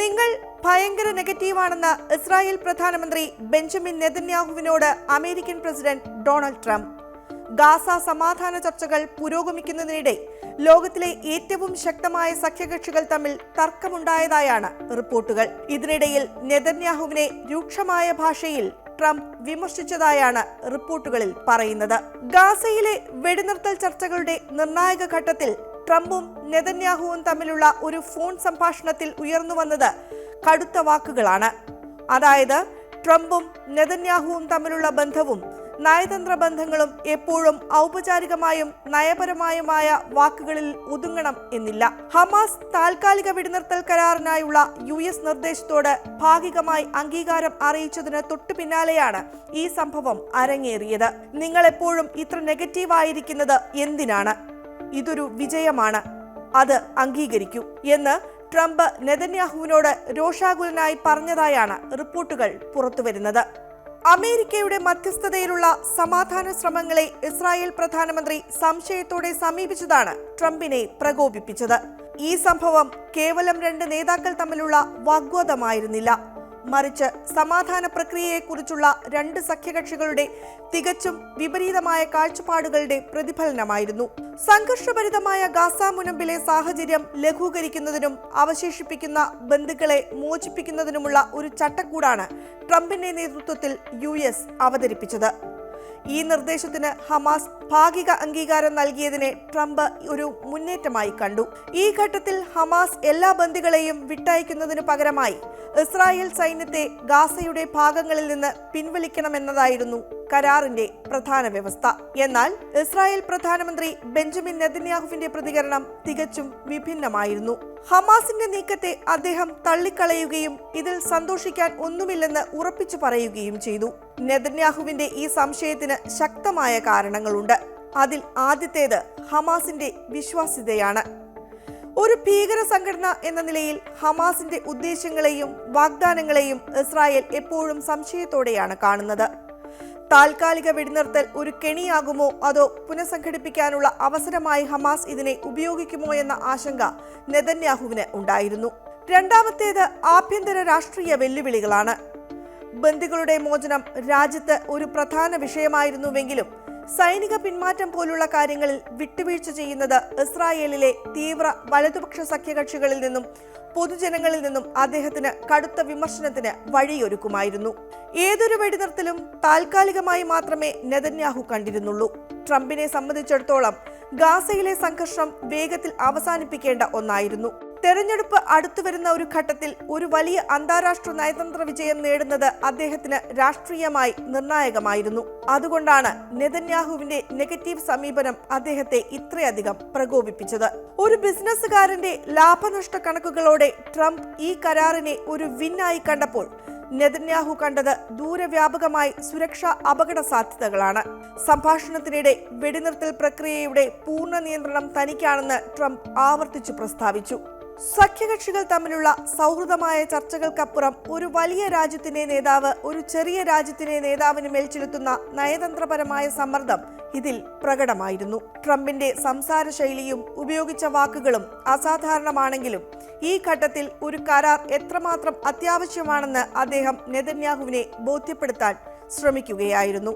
നിങ്ങൾ ഭയങ്കര നെഗറ്റീവാണെന്ന് ഇസ്രായേൽ പ്രധാനമന്ത്രി ബെഞ്ചമിൻ നെതന്യാഹുവിനോട് American president Donald Trump. Gaza സമാധാന ചർച്ചകൾ പുരോഗമിക്കുന്നതിനിടെ ലോകത്തിലെ ഏറ്റവും ശക്തമായ സഖ്യകക്ഷികൾ തമ്മിൽ തർക്കമുണ്ടായതായാണ് റിപ്പോർട്ടുകൾ. ഇതിനിടയിൽ നെതന്യാഹുവിനെ രൂക്ഷമായ ഭാഷയിൽ ട്രംപ് വിമർശിച്ചതായാണ് റിപ്പോർട്ടുകളിൽ പറയുന്നത്. ഗാസയിലെ വെടിനിർത്തൽ ചർച്ചകളുടെ നിർണായക ഘട്ടത്തിൽ ട്രംപും നെതന്യാഹുവും തമ്മിലുള്ള ഒരു ഫോൺ സംഭാഷണത്തിൽ ഉയർന്നു വന്നത് കടുത്ത വാക്കുകളാണ്. അതായത് ട്രംപും നെതന്യാഹുവും തമ്മിലുള്ള ബന്ധവും നയതന്ത്ര ബന്ധങ്ങളും എപ്പോഴും ഔപചാരികമായും നയപരമായുമായ വാക്കുകളിൽ ഒതുങ്ങണം എന്നില്ല. ഹമാസ് താൽക്കാലിക വെടിനിർത്തൽ കരാറിനായുള്ള US നിർദ്ദേശത്തോട് ഭാഗികമായി അംഗീകാരം അറിയിച്ചതിന് തൊട്ടു പിന്നാലെയാണ് ഈ സംഭവം അരങ്ങേറിയത്. നിങ്ങൾ എപ്പോഴും ഇത്ര നെഗറ്റീവായിരിക്കുന്നത് എന്തിനാണ്? ഇതൊരു വിജയമാണ്, അത് അംഗീകരിക്കൂ എന്ന് ട്രംപ് നെതന്യാഹുവിനോട് രോഷാകുലനായി പറഞ്ഞതായാണ് റിപ്പോർട്ടുകൾ പുറത്തുവരുന്നത്. അമേരിക്കയുടെ മധ്യസ്ഥതയിലുള്ള സമാധാന ശ്രമങ്ങളെ ഇസ്രായേൽ പ്രധാനമന്ത്രി സംശയത്തോടെ സമീപിച്ചതാണ് ട്രംപിനെ പ്രകോപിപ്പിച്ചത്. ഈ സംഭവം കേവലം രണ്ട് നേതാക്കൾ തമ്മിലുള്ള വാഗ്വാദമായിരുന്നില്ല, മറിച്ച് സമാധാന പ്രക്രിയയെക്കുറിച്ചുള്ള രണ്ട് സഖ്യകക്ഷികളുടെ തികച്ചും വിപരീതമായ കാഴ്ചപ്പാടുകളുടെ പ്രതിഫലനമായിരുന്നു. സംഘർഷഭരിതമായ ഗാസ മുനമ്പിലെ സാഹചര്യം ലഘൂകരിക്കുന്നതിനും അവശേഷിപ്പിക്കുന്ന ബന്ദികളെ മോചിപ്പിക്കുന്നതിനുമുള്ള ഒരു ചട്ടക്കൂടാണ് ട്രംപിന്റെ നേതൃത്വത്തിൽ US അവതരിപ്പിച്ചത്. ഈ നിർദ്ദേശത്തിന് ഹമാസ് ഭാഗിക അംഗീകാരം നൽകിയതിനെ ട്രംപ് ഒരു മുന്നേറ്റമായി കണ്ടു. ഈ ഘട്ടത്തിൽ ഹമാസ് എല്ലാ ബന്ദികളെയും വിട്ടയക്കുന്നതിനു പകരമായി ഇസ്രായേൽ സൈന്യത്തെ ഗാസയുടെ ഭാഗങ്ങളിൽ നിന്ന് പിൻവലിക്കണമെന്നതായിരുന്നു കരാറിന്റെ പ്രധാന വ്യവസ്ഥ. എന്നാൽ ഇസ്രായേൽ പ്രധാനമന്ത്രി ബെഞ്ചമിൻ നെതന്യാഹുവിന്റെ പ്രതികരണം തികച്ചും വിഭിന്നമായിരുന്നു. ഹമാസിന്റെ നീക്കത്തെ അദ്ദേഹം തള്ളിക്കളയുകയും ഇതിൽ സന്തോഷിക്കാൻ ഒന്നുമില്ലെന്ന് ഉറപ്പിച്ചു പറയുകയും ചെയ്തു. നെതന്യാഹുവിന്റെ ഈ സംശയത്തിന് ശക്തമായ കാരണങ്ങളുണ്ട്. അതിൽ ആദ്യത്തേത് ഹമാസിന്റെ വിശ്വാസ്യതയാണ്. ഒരു ഭീകര സംഘടന എന്ന നിലയിൽ ഹമാസിന്റെ ഉദ്ദേശങ്ങളെയും വാഗ്ദാനങ്ങളെയും ഇസ്രായേൽ എപ്പോഴും സംശയത്തോടെയാണ് കാണുന്നത്. താൽക്കാലിക വെടിനിർത്തൽ ഒരു കെണിയാകുമോ അതോ പുനഃസംഘടിപ്പിക്കാനുള്ള അവസരമായി ഹമാസ് ഇതിനെ ഉപയോഗിക്കുമോ എന്ന ആശങ്ക നെതന്യാഹുവിന് ഉണ്ടായിരുന്നു. രണ്ടാമത്തേത് ആഭ്യന്തര രാഷ്ട്രീയ വെല്ലുവിളികളാണ്. ബന്ദികളുടെ മോചനം രാജ്യത്ത് ഒരു പ്രധാന വിഷയമായിരുന്നുവെങ്കിലും സൈനിക പിന്മാറ്റം പോലുള്ള കാര്യങ്ങളിൽ വിട്ടുവീഴ്ച ചെയ്യുന്നത് ഇസ്രായേലിലെ തീവ്ര വലതുപക്ഷ സഖ്യകക്ഷികളിൽ നിന്നും പൊതുജനങ്ങളിൽ നിന്നും അദ്ദേഹത്തിന് കടുത്ത വിമർശനത്തിന് വഴിയൊരുക്കുമായിരുന്നു. ഏതൊരു വെടിനിർത്തലും താൽക്കാലികമായി മാത്രമേ നെതന്യാഹു കണ്ടിരുന്നുള്ളൂ. ട്രംപിനെ സംബന്ധിച്ചിടത്തോളം ഗാസയിലെ സംഘർഷം വേഗത്തിൽ അവസാനിപ്പിക്കേണ്ട ഒന്നായിരുന്നു. തെരഞ്ഞെടുപ്പ് അടുത്തുവരുന്ന ഒരു ഘട്ടത്തിൽ ഒരു വലിയ അന്താരാഷ്ട്ര നയതന്ത്ര വിജയം നേടുന്നത് അദ്ദേഹത്തിന് രാഷ്ട്രീയമായി നിർണായകമായിരുന്നു. അതുകൊണ്ടാണ് നെതന്യാഹുവിന്റെ നെഗറ്റീവ് സമീപനം അദ്ദേഹത്തെ ഇത്രയധികം പ്രകോപിപ്പിച്ചത്. ഒരു ബിസിനസ്സുകാരന്റെ ലാഭനഷ്ട കണക്കുകളോടെ ട്രംപ് ഈ കരാറിനെ ഒരു വിന്നായി കണ്ടപ്പോൾ നെതന്യാഹു കണ്ടത് ദൂരവ്യാപകമായി സുരക്ഷാ അപകട സാധ്യതകളാണ്. സംഭാഷണത്തിനിടെ വെടിനിർത്തൽ പ്രക്രിയയുടെ പൂർണ്ണ നിയന്ത്രണം തനിക്കാണെന്ന് ട്രംപ് ആവർത്തിച്ചു പ്രസ്താവിച്ചു. സഖ്യകക്ഷികൾ തമ്മിലുള്ള സൗഹൃദമായ ചർച്ചകൾക്കപ്പുറം ഒരു വലിയ രാജ്യത്തിന്റെ നേതാവ് ഒരു ചെറിയ രാജ്യത്തിന്റെ നേതാവിന് മേൽ ചെലുത്തുന്ന നയതന്ത്രപരമായ സമ്മർദ്ദം ഇതിൽ പ്രകടമായിരുന്നു. ട്രംപിന്റെ സംസാര ശൈലിയും ഉപയോഗിച്ച വാക്കുകളും അസാധാരണമാണെങ്കിലും ഈ ഘട്ടത്തിൽ ഒരു കരാർ എത്രമാത്രം അത്യാവശ്യമാണെന്ന് അദ്ദേഹം നെതന്യാഹുവിനെ ബോധ്യപ്പെടുത്താൻ ശ്രമിക്കുകയായിരുന്നു.